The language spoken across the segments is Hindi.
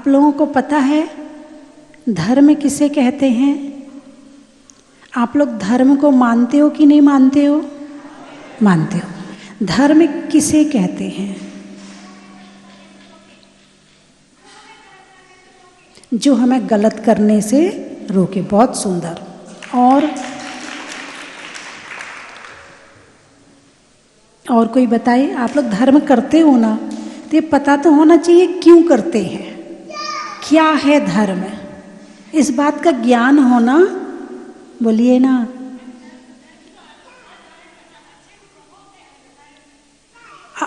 आप लोगों को पता है धर्म किसे कहते हैं? आप लोग धर्म को मानते हो कि नहीं मानते हो? मानते हो। धर्म किसे कहते हैं? जो हमें गलत करने से रोके। बहुत सुंदर। और कोई बताए? आप लोग धर्म करते हो ना, तो ये पता तो होना चाहिए क्यों करते हैं, क्या है धर्म, इस बात का ज्ञान होना। बोलिए ना।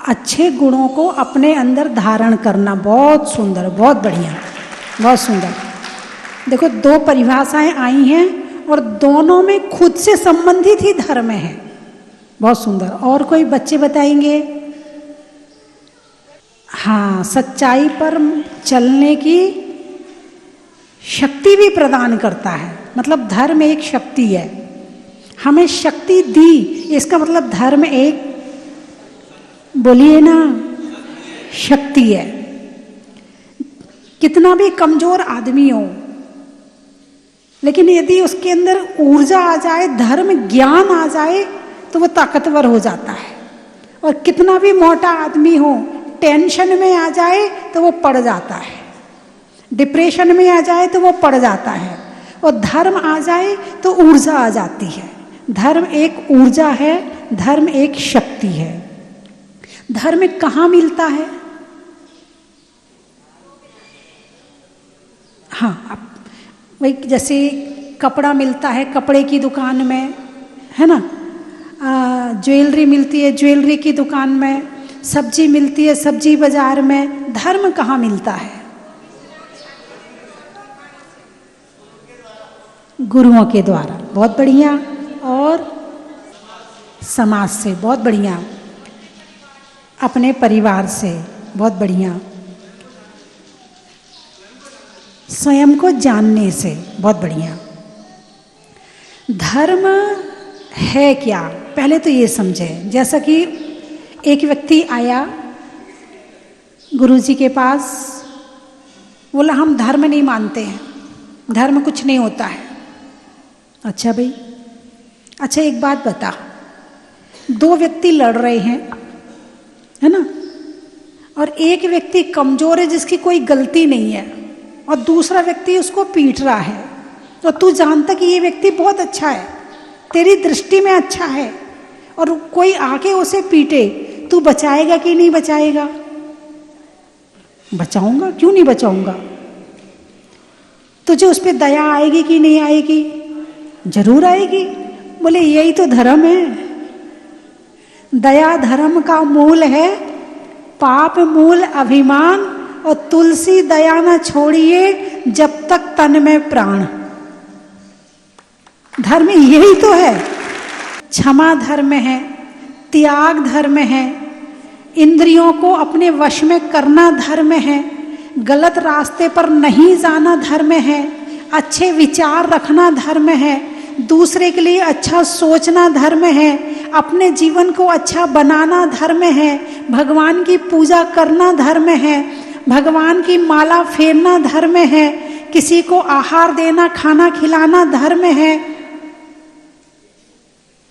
अच्छे गुणों को अपने अंदर धारण करना। बहुत सुंदर, बहुत बढ़िया, बहुत सुंदर। देखो, दो परिभाषाएं आई हैं और दोनों में खुद से संबंधित ही धर्म है। बहुत सुंदर। और कोई बच्चे बताएंगे? हाँ, सच्चाई पर चलने की शक्ति भी प्रदान करता है। मतलब धर्म एक शक्ति है, हमें शक्ति दी, इसका मतलब धर्म एक, बोलिए ना, शक्ति है। कितना भी कमजोर आदमी हो, लेकिन यदि उसके अंदर ऊर्जा आ जाए, धर्म ज्ञान आ जाए, तो वो ताकतवर हो जाता है। और कितना भी मोटा आदमी हो, टेंशन में आ जाए तो वो पड़ जाता है, डिप्रेशन में आ जाए तो वो पड़ जाता है, और धर्म आ जाए तो ऊर्जा आ जाती है। धर्म एक ऊर्जा है, धर्म एक शक्ति है। धर्म कहाँ मिलता है? हाँ, अब वही जैसे कपड़ा मिलता है कपड़े की दुकान में, है ना, ज्वेलरी मिलती है ज्वेलरी की दुकान में, सब्जी मिलती है सब्जी बाजार में। धर्म कहाँ मिलता है? गुरुओं के द्वारा। बहुत बढ़िया। और समाज से। बहुत बढ़िया। अपने परिवार से। बहुत बढ़िया। स्वयं को जानने से। बहुत बढ़िया। धर्म है क्या, पहले तो ये समझे। जैसा कि एक व्यक्ति आया गुरुजी के पास, बोला हम धर्म नहीं मानते हैं, धर्म कुछ नहीं होता है। अच्छा भाई, अच्छा एक बात बता, दो व्यक्ति लड़ रहे हैं, है ना, और एक व्यक्ति कमजोर है जिसकी कोई गलती नहीं है, और दूसरा व्यक्ति उसको पीट रहा है, तो तू जानता कि ये व्यक्ति बहुत अच्छा है, तेरी दृष्टि में अच्छा है, और कोई आके उसे पीटे, तू बचाएगा कि नहीं बचाएगा? बचाऊंगा, क्यों नहीं बचाऊंगा। तुझे उस पर दया आएगी कि नहीं आएगी? जरूर आएगी। बोले यही तो धर्म है। दया धर्म का मूल है, पाप मूल अभिमान, और तुलसी दया न छोड़िए जब तक तन में प्राण। धर्म यही तो है। क्षमा धर्म है, त्याग धर्म है, इंद्रियों को अपने वश में करना धर्म है, गलत रास्ते पर नहीं जाना धर्म है, अच्छे विचार रखना धर्म है, दूसरे के लिए अच्छा सोचना धर्म है, अपने जीवन को अच्छा बनाना धर्म है, भगवान की पूजा करना धर्म है, भगवान की माला फेरना धर्म है, किसी को आहार देना खाना खिलाना धर्म है।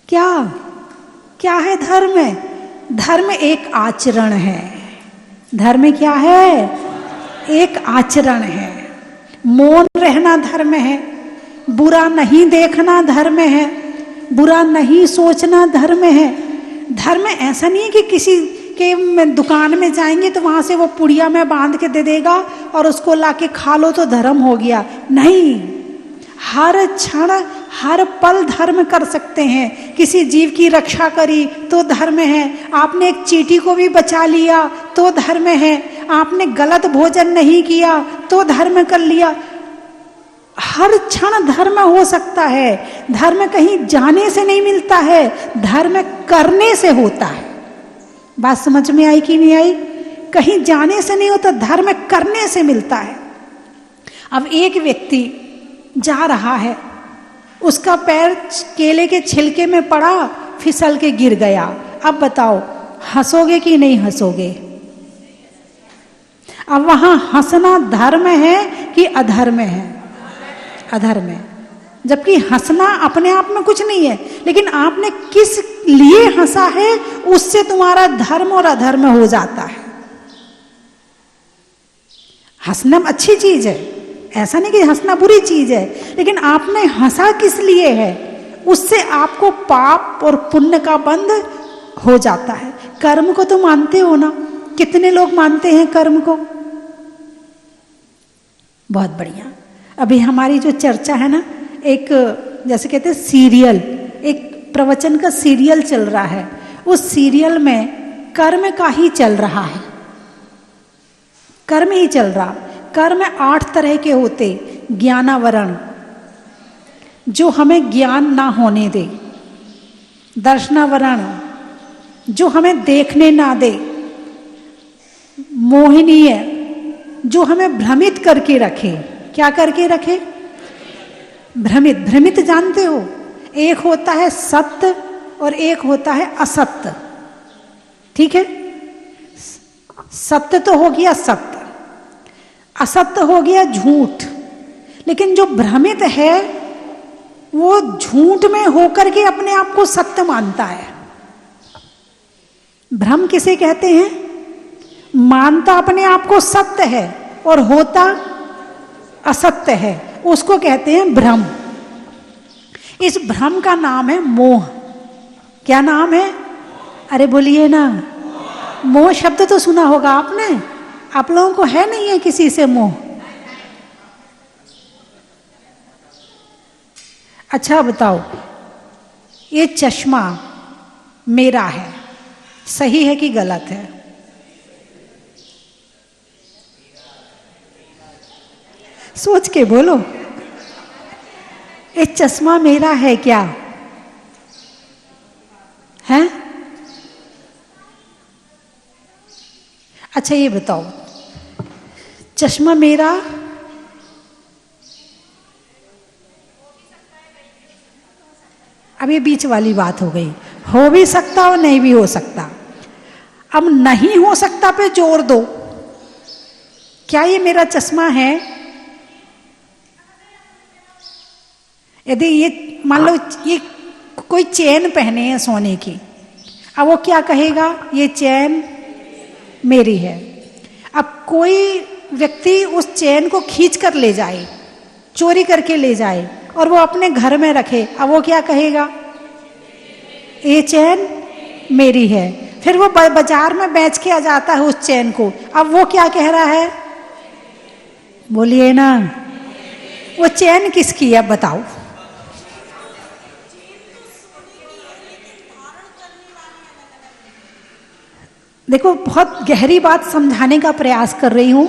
क्या क्या है धर्म? धर्म एक आचरण है। धर्म क्या है? एक आचरण है। मौन रहना धर्म है, बुरा नहीं देखना धर्म है, बुरा नहीं सोचना धर्म है। धर्म ऐसा नहीं है कि किसी के दुकान में जाएंगे तो वहां से वो पुड़िया में बांध के दे देगा और उसको लाके खा लो तो धर्म हो गया। नहीं, हर क्षण हर पल धर्म कर सकते हैं। किसी जीव की रक्षा करी तो धर्म है, आपने एक चींटी को भी बचा लिया तो धर्म है, आपने गलत भोजन नहीं किया तो धर्म कर लिया। हर क्षण धर्म हो सकता है। धर्म कहीं जाने से नहीं मिलता है, धर्म करने से होता है। बात समझ में आई कि नहीं आई? कहीं जाने से नहीं होता, धर्म करने से मिलता है। अब एक व्यक्ति जा रहा है, उसका पैर केले के छिलके में पड़ा, फिसल के गिर गया। अब बताओ, हंसोगे कि नहीं हंसोगे? अब वहां हंसना धर्म है कि अधर्म है? अधर्म है। जबकि हंसना अपने आप में कुछ नहीं है, लेकिन आपने किस लिए हंसा है उससे तुम्हारा धर्म और अधर्म हो जाता है। हंसना अच्छी चीज है, ऐसा नहीं कि हंसना बुरी चीज है, लेकिन आपने हंसा किस लिए है उससे आपको पाप और पुण्य का बंध हो जाता है। कर्म को तो मानते हो ना? कितने लोग मानते हैं कर्म को? बहुत बढ़िया। अभी हमारी जो चर्चा है ना, एक जैसे कहते हैं सीरियल, एक प्रवचन का सीरियल चल रहा है, उस सीरियल में कर्म का ही चल रहा है, कर्म ही चल रहा। कर्म 8 तरह के होते। ज्ञानावरण, जो हमें ज्ञान ना होने दे। दर्शनावरण, जो हमें देखने ना दे। मोहिनीय, जो हमें भ्रमित करके रखे। क्या करके रखे? भ्रमित। भ्रमित जानते हो? एक होता है सत्य और एक होता है असत्य। ठीक है? सत्य तो हो गया सत्य, असत्य हो गया झूठ। लेकिन जो भ्रमित है वो झूठ में होकर के अपने आप को सत्य मानता है। भ्रम किसे कहते हैं? मानता अपने आप को सत्य है और होता असत्य है, उसको कहते हैं भ्रम। इस भ्रम का नाम है मोह। क्या नाम है? अरे बोलिए ना। मोह शब्द तो सुना होगा आपने। आप लोगों को है नहीं है किसी से मोह? अच्छा बताओ, ये चश्मा मेरा है, सही है कि गलत है? सोच के बोलो। ये चश्मा मेरा है क्या? है? अच्छा ये बताओ, चश्मा मेरा अब ये बीच वाली बात हो गई। हो भी सकता और नहीं भी हो सकता। अब नहीं हो सकता पे जोर दो। क्या ये मेरा चश्मा है? यदि ये मान लो ये कोई चेन पहने हैं सोने की, अब वो क्या कहेगा? ये चेन मेरी है। अब कोई व्यक्ति उस चेन को खींच कर ले जाए, चोरी करके ले जाए और वो अपने घर में रखे, अब वो क्या कहेगा? ये चेन मेरी है। फिर वो बाजार में बेच के आ जाता है उस चेन को, अब वो क्या कह रहा है? बोलिए ना। वो चेन किसकी है बताओ? देखो, बहुत गहरी बात समझाने का प्रयास कर रही हूं।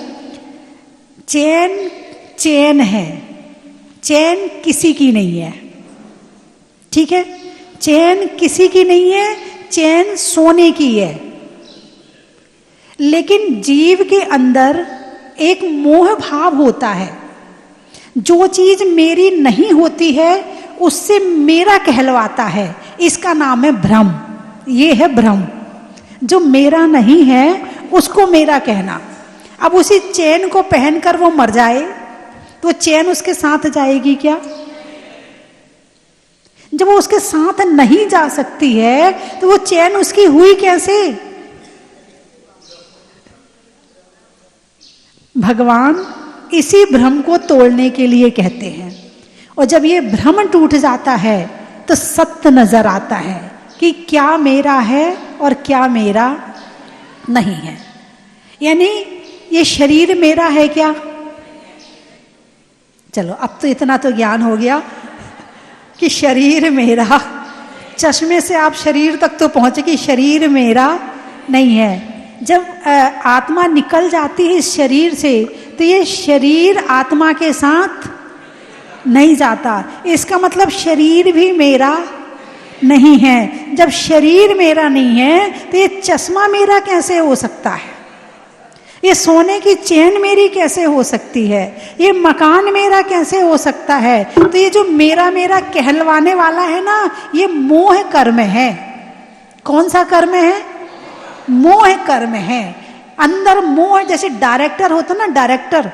चेन चेन है, चेन किसी की नहीं है। ठीक है? चेन किसी की नहीं है, चेन सोने की है। लेकिन जीव के अंदर एक मोह भाव होता है। जो चीज मेरी नहीं होती है उससे मेरा कहलवाता है, इसका नाम है भ्रम। ये है भ्रम। जो मेरा नहीं है उसको मेरा कहना। अब उसी चेन को पहनकर वो मर जाए तो चैन उसके साथ जाएगी क्या? जब वो उसके साथ नहीं जा सकती है तो वो चैन उसकी हुई कैसे? भगवान इसी भ्रम को तोड़ने के लिए कहते हैं। और जब ये भ्रम टूट जाता है तो सत्य नजर आता है कि क्या मेरा है और क्या मेरा नहीं है। यानी ये शरीर मेरा है क्या? चलो अब तो इतना तो ज्ञान हो गया कि शरीर मेरा, चश्मे से आप शरीर तक तो पहुंचे कि शरीर मेरा नहीं है। जब आत्मा निकल जाती है इस शरीर से तो ये शरीर आत्मा के साथ नहीं जाता। इसका मतलब शरीर भी मेरा नहीं है। जब शरीर मेरा नहीं है तो ये चश्मा मेरा कैसे हो सकता है? ये सोने की चेन मेरी कैसे हो सकती है? ये मकान मेरा कैसे हो सकता है? तो ये जो मेरा मेरा कहलवाने वाला है ना, ये मोह कर्म है। कौन सा कर्म है? मोह कर्म है। अंदर मोह, जैसे डायरेक्टर होता ना, डायरेक्टर,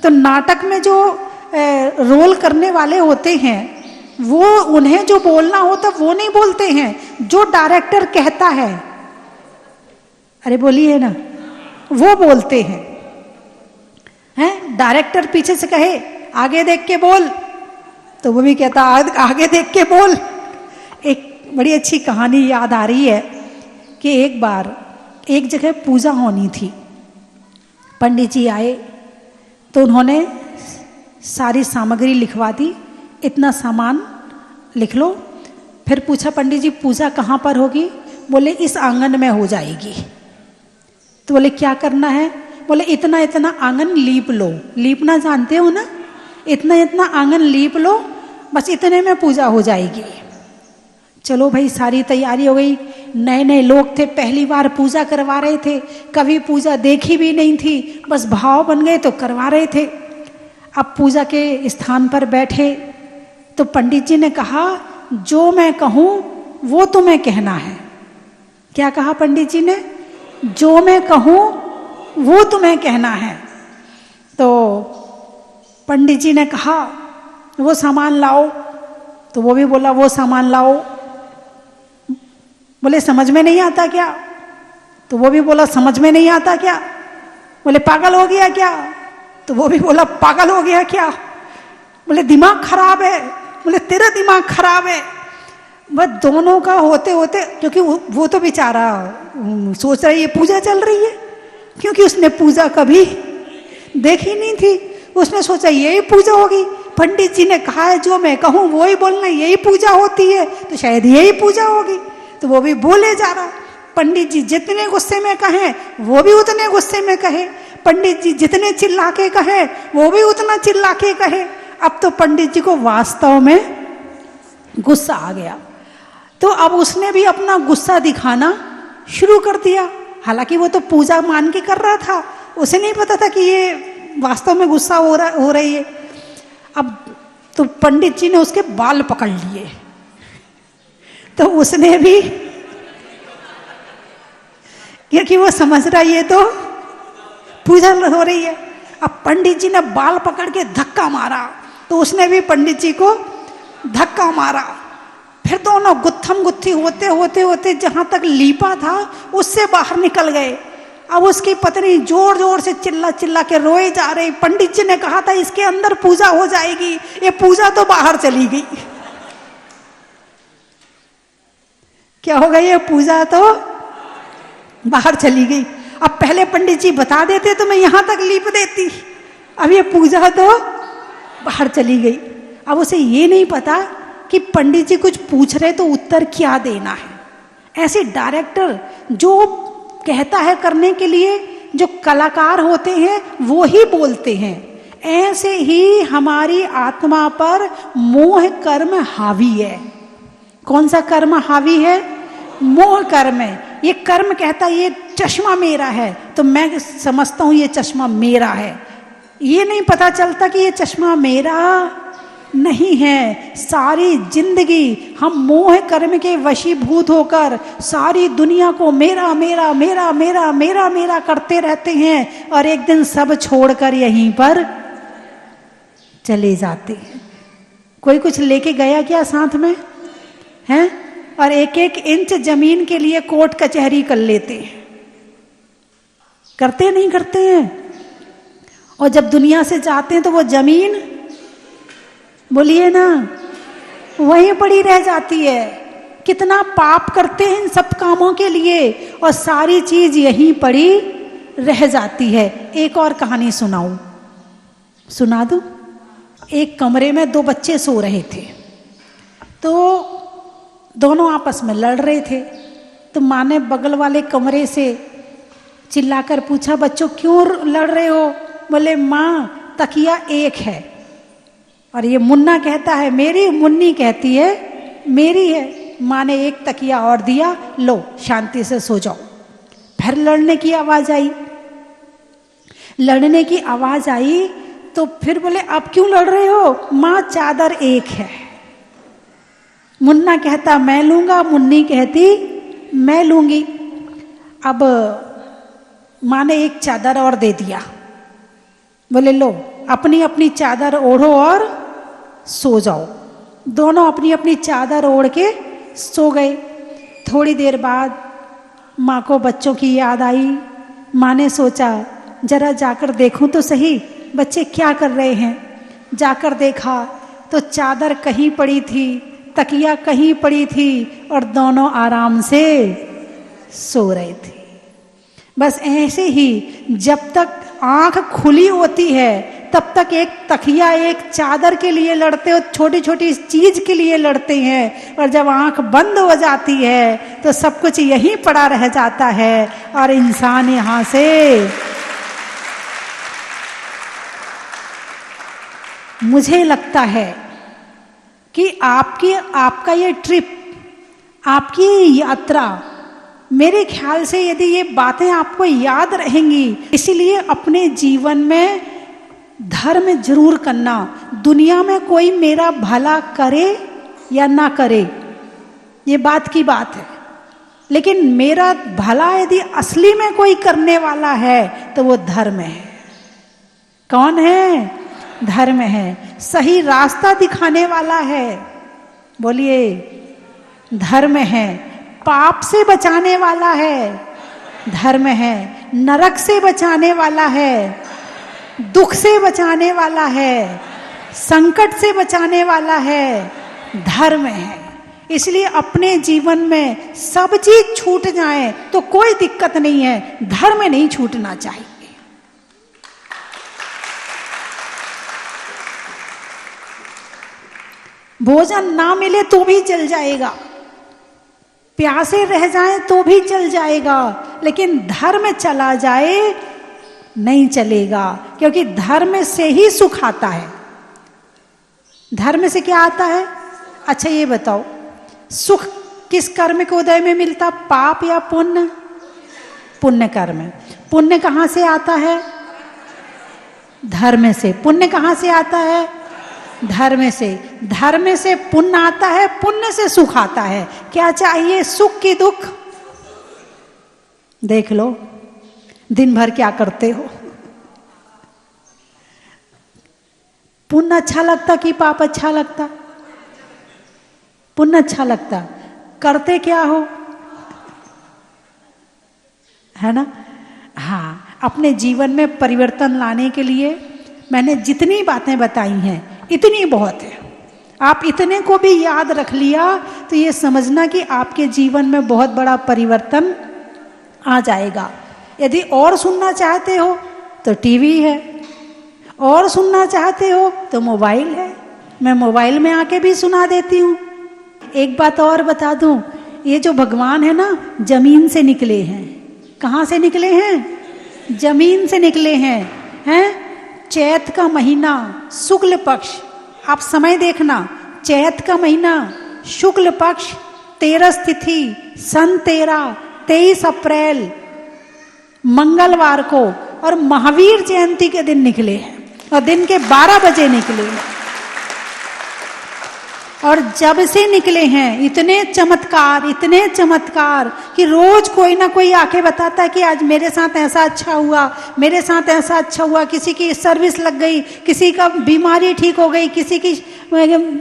तो नाटक में जो रोल करने वाले होते हैं वो, उन्हें जो बोलना होता वो नहीं बोलते हैं, जो डायरेक्टर कहता है, अरे बोलिए ना, वो बोलते हैं। डायरेक्टर पीछे से कहे आगे देख के बोल, तो वो भी कहता आगे देख के बोल। एक बड़ी अच्छी कहानी याद आ रही है कि एक बार एक जगह पूजा होनी थी, पंडित जी आए तो उन्होंने सारी सामग्री लिखवा दी, इतना सामान लिख लो। फिर पूछा पंडित जी पूजा कहाँ पर होगी? बोले इस आंगन में हो जाएगी। तो बोले क्या करना है? बोले इतना इतना आंगन लीप लो। लीपना जानते हो ना? इतना इतना आंगन लीप लो, बस इतने में पूजा हो जाएगी। चलो भाई, सारी तैयारी हो गई। नए नए लोग थे, पहली बार पूजा करवा रहे थे, कभी पूजा देखी भी नहीं थी, बस भाव बन गए तो करवा रहे थे। अब पूजा के स्थान पर बैठे तो पंडित जी ने कहा जो मैं कहूँ वो तुम्हें कहना है। क्या कहा पंडित जी ने? जो मैं कहूँ वो तुम्हें कहना है। तो पंडित जी ने कहा वो सामान लाओ, तो वो भी बोला वो सामान लाओ। बोले समझ में नहीं आता क्या? तो वो भी बोला समझ में नहीं आता क्या? बोले पागल हो गया क्या? तो वो भी बोला पागल हो गया क्या? बोले दिमाग खराब है। बोले तेरा दिमाग खराब है। बस दोनों का होते होते, क्योंकि वो तो बेचारा सोच रहा है ये पूजा चल रही है, क्योंकि उसने पूजा कभी देखी नहीं थी। उसने सोचा यही पूजा होगी, पंडित जी ने कहा है जो मैं कहूँ वो ही बोलना, यही पूजा होती है, तो शायद यही पूजा होगी। तो वो भी बोले जा रहा। पंडित जी जितने गुस्से में कहें वो भी उतने गुस्से में कहे, पंडित जी जितने चिल्ला के कहे वो भी उतना चिल्ला के कहे। अब तो पंडित जी को वास्तव में गुस्सा आ गया, तो अब उसने भी अपना गुस्सा दिखाना शुरू कर दिया। हालांकि वो तो पूजा मान के कर रहा था, उसे नहीं पता था कि ये वास्तव में गुस्सा हो रही है। अब तो पंडित जी ने उसके बाल पकड़ लिए, तो उसने भी, क्योंकि वो समझ रहा ये तो पूजा हो रही है। अब पंडित जी ने बाल पकड़ के धक्का मारा, तो उसने भी पंडित जी को धक्का मारा। फिर दोनों गुत्थम गुत्थी होते होते होते जहां तक लीपा था उससे बाहर निकल गए। अब उसकी पत्नी जोर जोर से चिल्ला चिल्ला के रोए जा रही। पंडित जी ने कहा था इसके अंदर पूजा हो जाएगी, ये पूजा तो बाहर चली गई। क्या हो गई? ये पूजा तो बाहर चली गई। अब पहले पंडित जी बता देते तो मैं यहां तक लीप देती, अब ये पूजा तो बाहर चली गई। अब उसे ये नहीं पता कि पंडित जी कुछ पूछ रहे तो उत्तर क्या देना है। ऐसे डायरेक्टर जो कहता है करने के लिए, जो कलाकार होते हैं वो ही बोलते हैं। ऐसे ही हमारी आत्मा पर मोह कर्म हावी है। कौन सा कर्म हावी है? मोह कर्म है। ये कर्म कहता है ये चश्मा मेरा है, तो मैं समझता हूं ये चश्मा मेरा है। ये नहीं पता चलता कि ये चश्मा मेरा नहीं है। सारी जिंदगी हम मोह कर्म के वशीभूत होकर सारी दुनिया को मेरा मेरा मेरा मेरा मेरा मेरा करते रहते हैं, और एक दिन सब छोड़कर यहीं पर चले जाते हैं। कोई कुछ लेके गया क्या साथ में हैं? और एक एक इंच जमीन के लिए कोर्ट कचहरी कर लेते हैं। करते नहीं करते हैं? और जब दुनिया से जाते हैं तो वो जमीन, बोलिए ना, वहीं पड़ी रह जाती है। कितना पाप करते हैं इन सब कामों के लिए, और सारी चीज यहीं पड़ी रह जाती है। एक और कहानी सुनाऊं? सुना दूं? एक कमरे में दो बच्चे सो रहे थे, तो दोनों आपस में लड़ रहे थे। तो माँ ने बगल वाले कमरे से चिल्लाकर पूछा बच्चों क्यों लड़ रहे हो? बोले माँ तकिया एक है। और ये मुन्ना कहता है मेरी, मुन्नी कहती है मेरी है। माँ ने एक तकिया और दिया, लो शांति से सो जाओ। फिर लड़ने की आवाज आई। लड़ने की आवाज आई तो फिर बोले अब क्यों लड़ रहे हो? माँ चादर एक है। मुन्ना कहता मैं लूंगा, मुन्नी कहती मैं लूंगी। अब माँ ने एक चादर और दे दिया, बोले लो अपनी अपनी चादर ओढ़ो और सो जाओ। दोनों अपनी अपनी चादर ओढ़ के सो गए। थोड़ी देर बाद माँ को बच्चों की याद आई। माँ ने सोचा जरा जाकर देखूं तो सही बच्चे क्या कर रहे हैं। जाकर देखा तो चादर कहीं पड़ी थी, तकिया कहीं पड़ी थी और दोनों आराम से सो रहे थे। बस ऐसे ही जब तक आंख खुली होती है तब तक एक तकिया एक चादर के लिए लड़ते हो, छोटी छोटी चीज के लिए लड़ते हैं, और जब आंख बंद हो जाती है तो सब कुछ यहीं पड़ा रह जाता है और इंसान यहां से मुझे लगता है कि आपका ये ट्रिप, आपकी यात्रा, मेरे ख्याल से यदि ये बातें आपको याद रहेंगी, इसीलिए अपने जीवन में धर्म जरूर करना। दुनिया में कोई मेरा भला करे या ना करे ये बात की बात है, लेकिन मेरा भला यदि असली में कोई करने वाला है तो वो धर्म है। कौन है? धर्म है। सही रास्ता दिखाने वाला है, बोलिए धर्म है। पाप से बचाने वाला है, धर्म है। नरक से बचाने वाला है, दुख से बचाने वाला है, संकट से बचाने वाला है, धर्म है। इसलिए अपने जीवन में सब चीज छूट जाए तो कोई दिक्कत नहीं है, धर्म नहीं छूटना चाहिए। भोजन ना मिले तो भी चल जाएगा, प्यासे रह जाए तो भी चल जाएगा, लेकिन धर्म चला जाए नहीं चलेगा, क्योंकि धर्म से ही सुख आता है। धर्म से क्या आता है? अच्छा ये बताओ, सुख किस कर्म के उदय में मिलता, पाप या पुण्य? पुण्य कर्म। पुण्य कहां से आता है? धर्म से। पुण्य कहां से आता है? धर्म से। धर्म से पुण्य आता है, पुण्य से सुख आता है। क्या चाहिए? सुख की दुख? देख लो दिन भर क्या करते हो। पुण्य अच्छा लगता कि पाप अच्छा लगता? पुण्य अच्छा लगता। करते क्या हो, है ना? हाँ, अपने जीवन में परिवर्तन लाने के लिए मैंने जितनी बातें बताई हैं इतनी बहुत है। आप इतने को भी याद रख लिया तो ये समझना कि आपके जीवन में बहुत बड़ा परिवर्तन आ जाएगा। यदि और सुनना चाहते हो तो टीवी है, और सुनना चाहते हो तो मोबाइल है, मैं मोबाइल में आके भी सुना देती हूँ। एक बात और बता दूं, ये जो भगवान है ना, जमीन से निकले हैं। कहाँ से निकले हैं? जमीन से निकले हैं। चैत का महीना, शुक्ल पक्ष, आप समय देखना, चैत का महीना, शुक्ल पक्ष, 13 तिथि, सन 13, 23 अप्रैल मंगलवार को, और महावीर जयंती के दिन निकले हैं, और दिन के 12 बजे निकले हैं। और जब से निकले हैं इतने चमत्कार कि रोज कोई ना कोई आके बताता है कि आज मेरे साथ ऐसा अच्छा हुआ, मेरे साथ ऐसा अच्छा हुआ। किसी की सर्विस लग गई, किसी का बीमारी ठीक हो गई, किसी की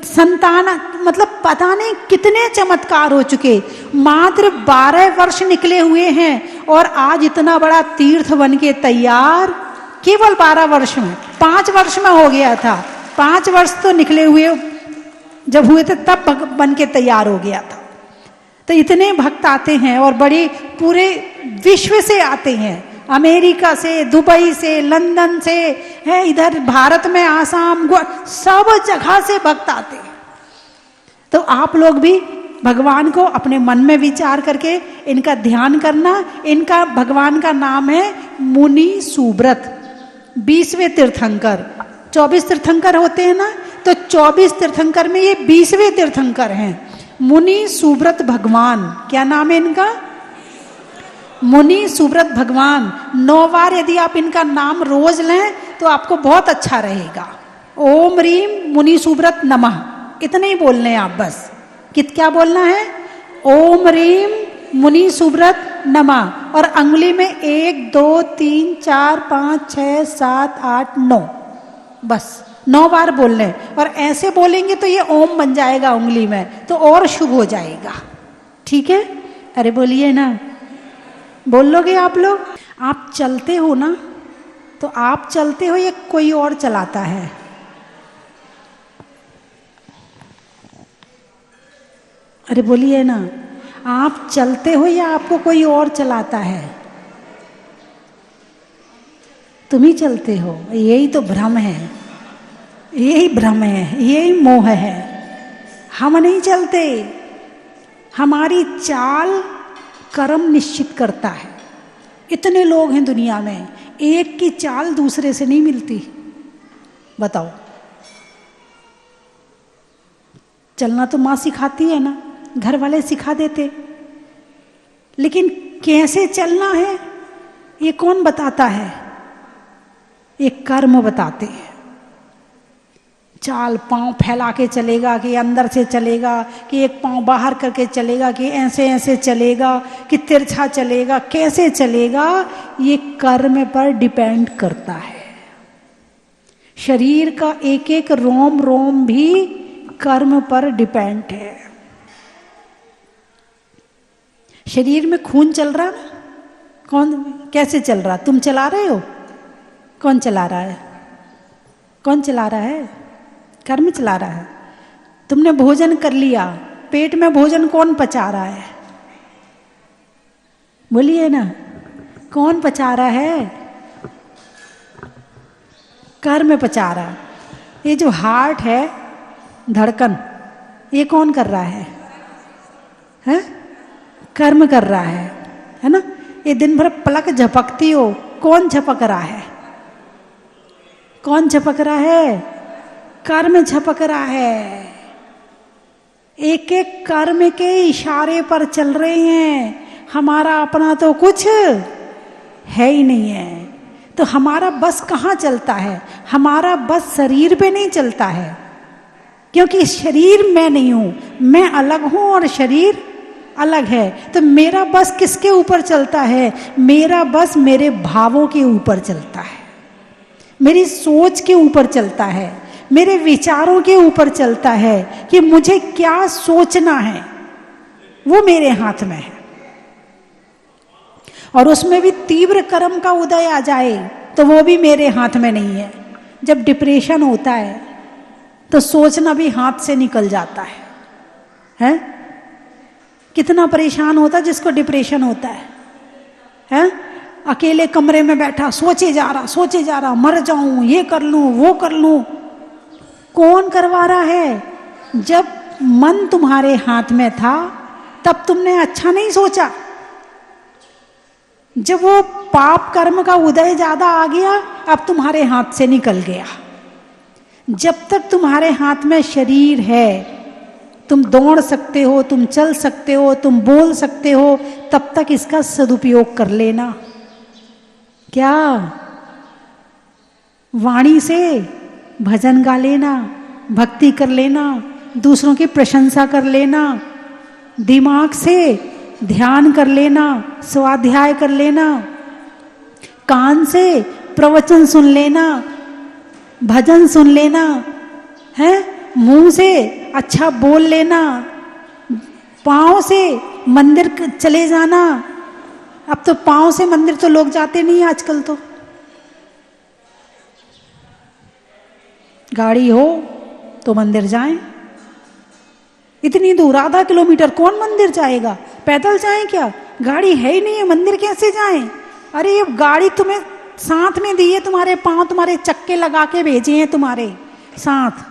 संतान, मतलब पता नहीं कितने चमत्कार हो चुके। मात्र 12 वर्ष निकले हुए हैं और आज इतना बड़ा तीर्थ बन के तैयार, केवल 12 वर्ष में। 5 वर्ष में हो गया था, 5 वर्ष तो निकले हुए जब हुए थे तब बन के तैयार हो गया था। तो इतने भक्त आते हैं और बड़े पूरे विश्व से आते हैं, अमेरिका से, दुबई से, लंदन से, है इधर भारत में आसाम, सब जगह से भक्त आते हैं। तो आप लोग भी भगवान को अपने मन में विचार करके इनका ध्यान करना। इनका, भगवान का नाम है मुनि सुब्रत, 20वें तीर्थंकर। 24 तीर्थंकर होते हैं ना, तो 24 तीर्थंकर में ये 20वें तीर्थंकर हैं, मुनि सुब्रत भगवान। क्या नाम है इनका? मुनि सुब्रत भगवान। 9 बार यदि आप इनका नाम रोज लें तो आपको बहुत अच्छा रहेगा। ओम रीम मुनि सुब्रत नमः, इतने ही बोलने हैं आप बस। क्या बोलना है? ओम रीम मुनि सुब्रत नमः, और अंगुली में 1 2 3 4 5 6 7 8 9, बस 9 बार बोलने। और ऐसे बोलेंगे तो ये ओम बन जाएगा उंगली में, तो और शुभ हो जाएगा। ठीक है? अरे बोलिए ना, बोल लोगे आप लोग? आप चलते हो ना, तो आप चलते हो या कोई और चलाता है? अरे बोलिए ना, आप चलते हो या आपको कोई और चलाता है? तुम ही चलते हो। यही तो भ्रम है, यही भ्रम है, यही मोह है। हम नहीं चलते, हमारी चाल कर्म निश्चित करता है। इतने लोग हैं दुनिया में, एक की चाल दूसरे से नहीं मिलती। बताओ, चलना तो माँ सिखाती है ना, घर वाले सिखा देते, लेकिन कैसे चलना है ये कौन बताता है? ये कर्म बताते हैं। चाल पांव फैला के चलेगा कि अंदर से चलेगा, कि एक पांव बाहर करके चलेगा, कि ऐसे ऐसे चलेगा, कि तिरछा चलेगा, कैसे चलेगा, ये कर्म पर डिपेंड करता है। शरीर का एक एक रोम रोम भी कर्म पर डिपेंड है। शरीर में खून चल रहा ना, कौन कैसे चल रहा? तुम चला रहे हो? कौन चला रहा है? कौन चला रहा है? कर्म चला रहा है। तुमने भोजन कर लिया, पेट में भोजन कौन पचा रहा है? बोलिए ना, कौन पचा रहा है? कर्म पचा रहा। ये जो हार्ट है, धड़कन, ये कौन कर रहा है? हैं? कर्म कर रहा है ना? ये दिन भर पलक झपकती हो, कौन झपक रहा है? कौन झपक रहा है? कर्म झपक रहा है। एक एक कर्म के इशारे पर चल रहे हैं। हमारा अपना तो कुछ है ही नहीं है। तो हमारा बस कहाँ चलता है? हमारा बस शरीर पे नहीं चलता है, क्योंकि शरीर मैं नहीं हूं, मैं अलग हूं और शरीर अलग है। तो मेरा बस किसके ऊपर चलता है? मेरा बस मेरे भावों के ऊपर चलता है, मेरी सोच के ऊपर चलता है, मेरे विचारों के ऊपर चलता है कि मुझे क्या सोचना है, वो मेरे हाथ में है। और उसमें भी तीव्र कर्म का उदय आ जाए तो वो भी मेरे हाथ में नहीं है। जब डिप्रेशन होता है तो सोचना भी हाथ से निकल जाता है? कितना परेशान होता है जिसको डिप्रेशन होता है? अकेले कमरे में बैठा सोचे जा रहा, मर जाऊं, ये कर लूं, वो कर लूं। कौन करवा रहा है? जब मन तुम्हारे हाथ में था तब तुमने अच्छा नहीं सोचा। जब वो पाप कर्म का उदय ज्यादा आ गया, अब तुम्हारे हाथ से निकल गया। जब तक तुम्हारे हाथ में शरीर है, तुम दौड़ सकते हो, तुम चल सकते हो, तुम बोल सकते हो, तब तक इसका सदुपयोग कर लेना। क्या? वाणी से भजन गा लेना, भक्ति कर लेना, दूसरों की प्रशंसा कर लेना, दिमाग से ध्यान कर लेना, स्वाध्याय कर लेना, कान से प्रवचन सुन लेना, भजन सुन लेना, है मुंह से अच्छा बोल लेना, पांव से मंदिर चले जाना। अब तो पांव से मंदिर तो लोग जाते नहीं आजकल। तो गाड़ी हो तो मंदिर जाएं। इतनी दूर, आधा किलोमीटर, कौन मंदिर जाएगा? पैदल जाएं क्या? गाड़ी है ही नहीं है, मंदिर कैसे जाएं? अरे ये गाड़ी तुम्हें साथ में दी है, तुम्हारे पांव, तुम्हारे चक्के लगा के भेजे हैं तुम्हारे साथ।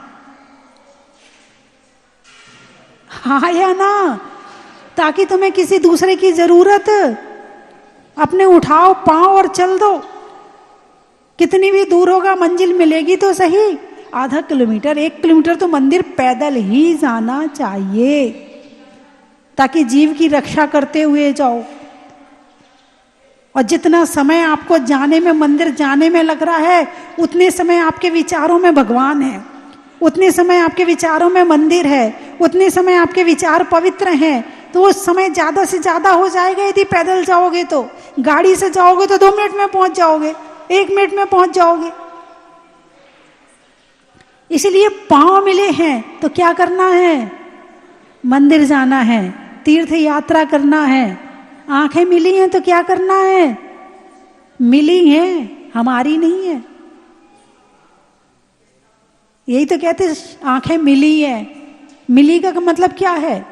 हाँ या ना? ताकि तुम्हें किसी दूसरे की जरूरत, अपने उठाओ पांव और चल दो। कितनी भी दूर होगा मंजिल मिलेगी तो सही। आधा किलोमीटर, 1 किलोमीटर तो मंदिर पैदल ही जाना चाहिए, ताकि जीव की रक्षा करते हुए जाओ। और जितना समय आपको जाने में, मंदिर जाने में लग रहा है, उतने समय आपके विचारों में भगवान है, उतने समय आपके विचारों में मंदिर है, उतने समय आपके विचार पवित्र हैं। तो वो समय ज़्यादा से ज़्यादा हो जाएगा यदि पैदल जाओगे तो। गाड़ी से जाओगे तो 2 मिनट में पहुंच जाओगे, 1 मिनट में पहुंच जाओगे। इसलिए पांव मिले हैं तो क्या करना है? मंदिर जाना है, तीर्थ यात्रा करना है। आंखें मिली हैं तो क्या करना है? मिली हैं, हमारी नहीं है। यही तो कहते आंखें मिली है। मिली का मतलब क्या है?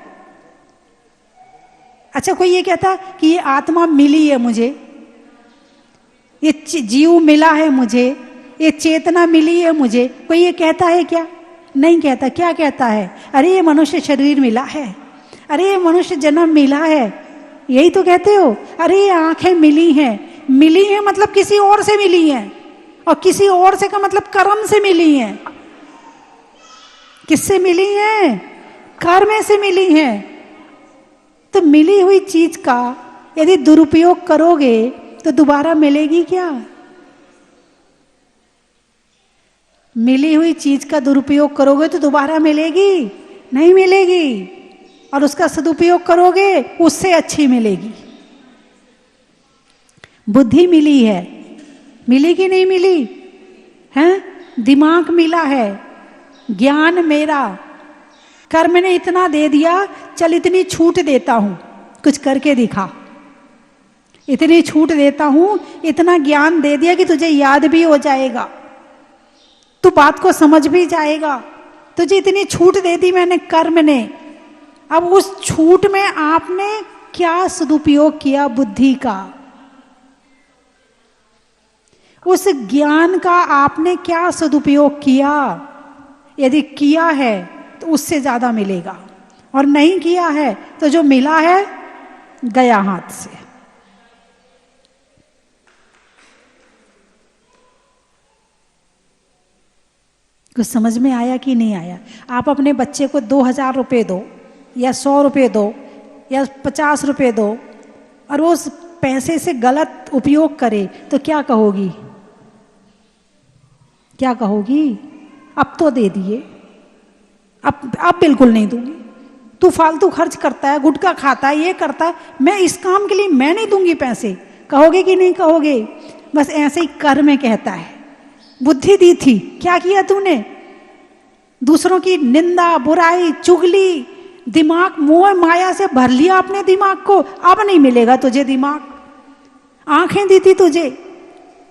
अच्छा, कोई ये कहता कि ये आत्मा मिली है मुझे, ये जीव मिला है मुझे, ये चेतना मिली है मुझे, कोई ये कहता है क्या? नहीं कहता। क्या कहता है? अरे ये मनुष्य शरीर मिला है, अरे ये मनुष्य जन्म मिला है। यही तो कहते हो। अरे ये आंखें मिली हैं। मिली हैं मतलब किसी और से मिली हैं, और किसी और से का मतलब कर्म से मिली हैं। किससे मिली हैं? कर्म से मिली हैं। तो मिली हुई चीज का यदि दुरुपयोग करोगे तो दोबारा मिलेगी क्या? मिली हुई चीज का दुरुपयोग करोगे तो दोबारा मिलेगी? नहीं मिलेगी। और उसका सदुपयोग करोगे उससे अच्छी मिलेगी। बुद्धि मिली है, मिली कि नहीं मिली है? दिमाग मिला है, ज्ञान मेरा, कर्म ने इतना दे दिया, चल इतनी छूट देता हूं, कुछ करके दिखा। इतनी छूट देता हूं, इतना ज्ञान दे दिया कि तुझे याद भी हो जाएगा, तू बात को समझ भी जाएगा। तुझे इतनी छूट दे दी मैंने कर्म ने। अब उस छूट में आपने क्या सदुपयोग किया बुद्धि का? उस ज्ञान का आपने क्या सदुपयोग किया? यदि किया है तो उससे ज्यादा मिलेगा, और नहीं किया है तो जो मिला है गया हाथ से। कुछ समझ में आया कि नहीं आया? आप अपने बच्चे को 2000 रुपये दो, या 100 रुपये दो, या 50 रुपये दो, और वो उस पैसे से गलत उपयोग करे तो क्या कहोगी? क्या कहोगी? अब तो दे दिए, अब बिल्कुल नहीं दूंगी, तू फालतू खर्च करता है, गुटखा खाता है, ये करता है, मैं इस काम के लिए मैं नहीं दूंगी पैसे। कहोगे कि नहीं कहोगे? बस ऐसे ही कर्म कहता है। बुद्धि दी थी, क्या किया तूने? दूसरों की निंदा, बुराई, चुगली, दिमाग मोह माया से भर लिया अपने दिमाग को। अब नहीं मिलेगा तुझे दिमाग। आंखें दी थी तुझे,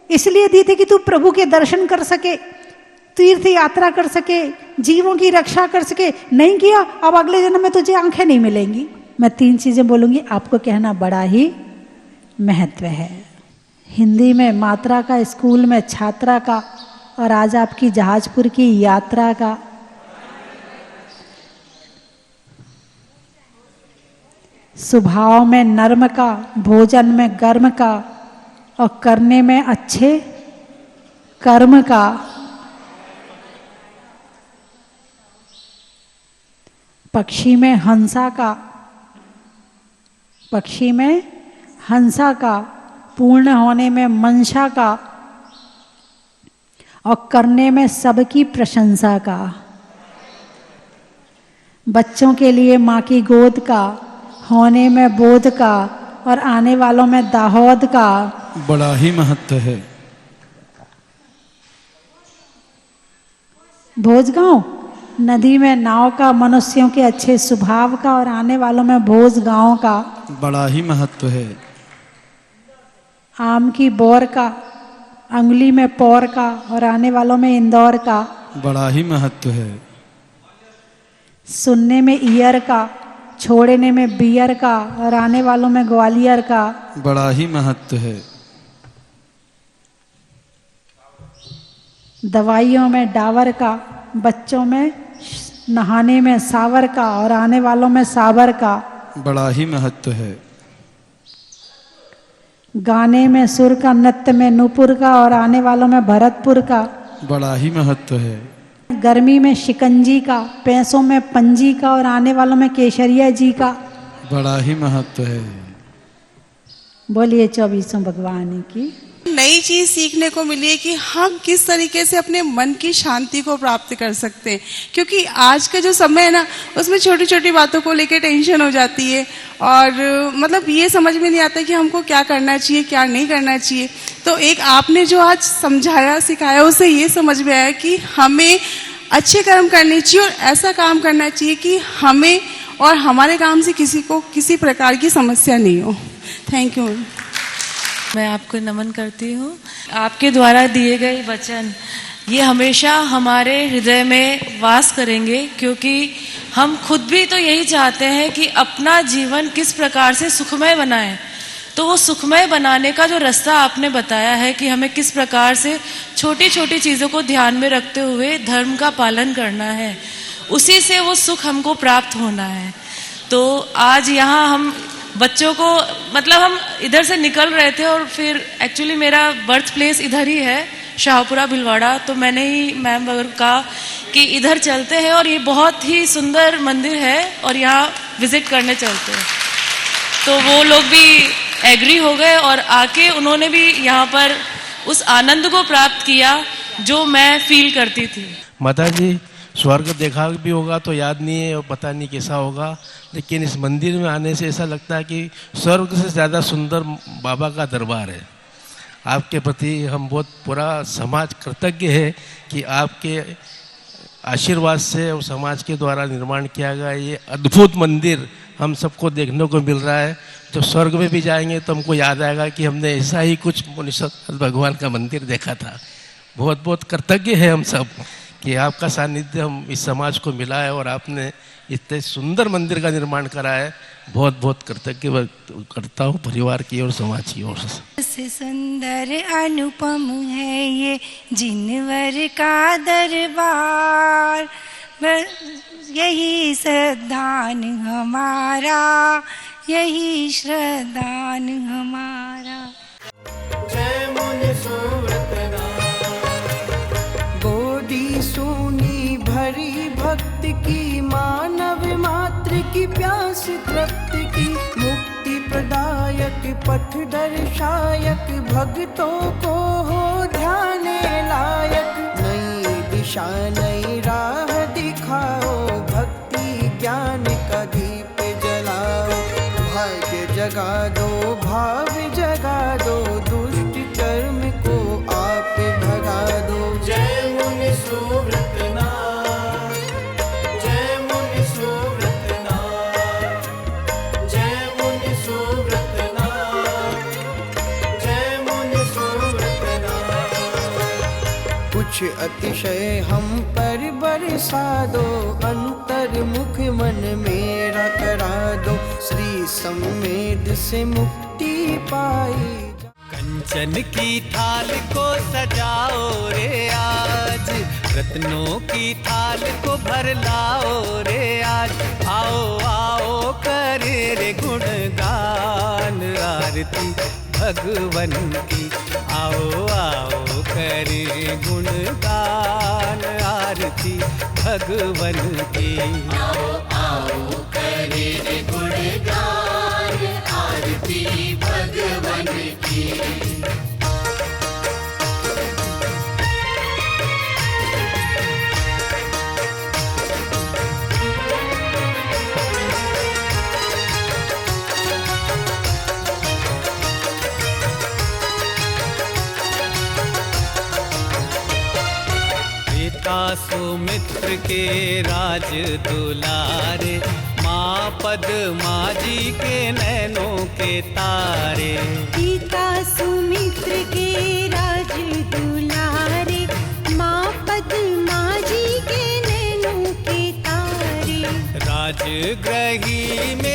इसलिए दी थी कि तू प्रभु के दर्शन कर सके, तीर्थ यात्रा कर सके, जीवों की रक्षा कर सके। नहीं किया, अब अगले जन्म में तुझे आंखें नहीं मिलेंगी। मैं 3 चीजें बोलूंगी, आपको कहना बड़ा ही महत्व है। हिंदी में मात्रा का, स्कूल में छात्रा का, और आज आपकी जहाजपुर की यात्रा का। स्वभाव में नर्म का, भोजन में गर्म का, और करने में अच्छे कर्म का। पक्षी में हंसा का, पक्षी में हंसा का, पूर्ण होने में मंशा का, और करने में सबकी प्रशंसा का। बच्चों के लिए माँ की गोद का, होने में बोध का, और आने वालों में दाहोद का। बड़ा ही महत्व है। भोजगांव, नदी में नाव का, मनुष्यों के अच्छे स्वभाव का, और आने वालों में भोज गांव का। बड़ा ही महत्व है। आम की बोर का, अंगुली में पौर का, और आने वालों में इंदौर का। बड़ा ही महत्व है। सुनने में ईयर का, छोड़ने में बियर का, और आने वालों में ग्वालियर का। बड़ा ही महत्व है। दवाइयों में डावर का, बच्चों में नहाने में सावर का, और आने वालों में सावर का। बड़ा ही महत्व है। गाने में सुर का, नृत्य में नूपुर का, और आने वालों में भरतपुर का। बड़ा ही महत्व है। गर्मी में शिकंजी का, पैसों में पंजी का, और आने वालों में केसरिया जी का। बड़ा ही महत्व है। बोलिए 24 भगवान की। नई चीज सीखने को मिली है कि हम किस तरीके से अपने मन की शांति को प्राप्त कर सकते हैं, क्योंकि आज का जो समय है ना उसमें छोटी छोटी बातों को लेकर टेंशन हो जाती है और मतलब ये समझ में नहीं आता कि हमको क्या करना चाहिए क्या नहीं करना चाहिए। तो एक आपने जो आज समझाया सिखाया उससे ये समझ में आया कि हमें अच्छे कर्म करने चाहिए और ऐसा काम करना चाहिए कि हमें और हमारे काम से किसी को किसी प्रकार की समस्या नहीं हो। Thank you. मैं आपको नमन करती हूँ। आपके द्वारा दिए गए वचन ये हमेशा हमारे हृदय में वास करेंगे, क्योंकि हम खुद भी तो यही चाहते हैं कि अपना जीवन किस प्रकार से सुखमय बनाएं। तो वो सुखमय बनाने का जो रास्ता आपने बताया है कि हमें किस प्रकार से छोटी छोटी चीज़ों को ध्यान में रखते हुए धर्म का पालन करना है, उसी से वो सुख हमको प्राप्त होना है। तो आज यहाँ हम बच्चों को मतलब हम इधर से निकल रहे थे और फिर एक्चुअली मेरा बर्थ प्लेस इधर ही है, शाहपुरा भिलवाड़ा। तो मैंने ही मैम वगैरह कहा कि इधर चलते हैं और ये बहुत ही सुंदर मंदिर है और यहाँ विजिट करने चलते हैं। तो वो लोग भी एग्री हो गए और आके उन्होंने भी यहाँ पर उस आनंद को प्राप्त किया जो मैं फील करती थी। माता जी, स्वर्ग देखा भी होगा तो याद नहीं है और पता नहीं कैसा होगा, लेकिन इस मंदिर में आने से ऐसा लगता है कि स्वर्ग से ज़्यादा सुंदर बाबा का दरबार है। आपके प्रति हम बहुत पूरा समाज कृतज्ञ है कि आपके आशीर्वाद से और समाज के द्वारा निर्माण किया गया ये अद्भुत मंदिर हम सबको देखने को मिल रहा है। तो स्वर्ग में भी जाएंगे तो हमको याद आएगा कि हमने ऐसा ही कुछ मुनीश्वर भगवान का मंदिर देखा था। बहुत बहुत कृतज्ञ है हम सब कि आपका सानिध्य हम इस समाज को मिला है और आपने इतने सुंदर मंदिर का निर्माण करा है। बहुत बहुत कृतज्ञ करता हूँ परिवार की और समाज की ओर से। सुंदर अनुपम है ये जिनवर का दरबार, यही श्रद्धान हमारा, यही श्रद्धान हमारा। जय मुनि गोदी सोनी भरी भक्ति की, मानव मात्र की प्यास तृप्ति की, मुक्ति प्रदायक पथ दर्शायक, भक्तों को हो ध्यान लायक। नई दिशा नई राह दिखाओ, भक्ति ज्ञान का दीप जलाओ। भाग्य जगा दो भाव जगा दो, दुष्ट कर्म को आप भगा दो। जय मुनि सुव्रतनाथ, जय मुनि सुव्रतनाथ, जय मुनि सुव्रतनाथ, जय मुनि सुव्रतनाथ। कुछ अतिशय हम पर बरसा दो, अंतर मुख मन मेरा करा दो, श्री संवेद से मुक्ति पाई। कंचन की थाल को सजाओ रे आज, रत्नों की थाल को भर लाओ रे आज। आओ आओ करे रे गुणगान आरती भगवन की, आओ आओ करे गुणगान आरती भगवन की। आओ आओ करे रे गुणगान आरती भगवन की। सुमित्र के राज दुलारे, माँ पद्मा जी के नैनों के तारे। पिता सुमित्र के राज दुलारे, माँ पद्मा जी के नैनों के तारे। राजगृही में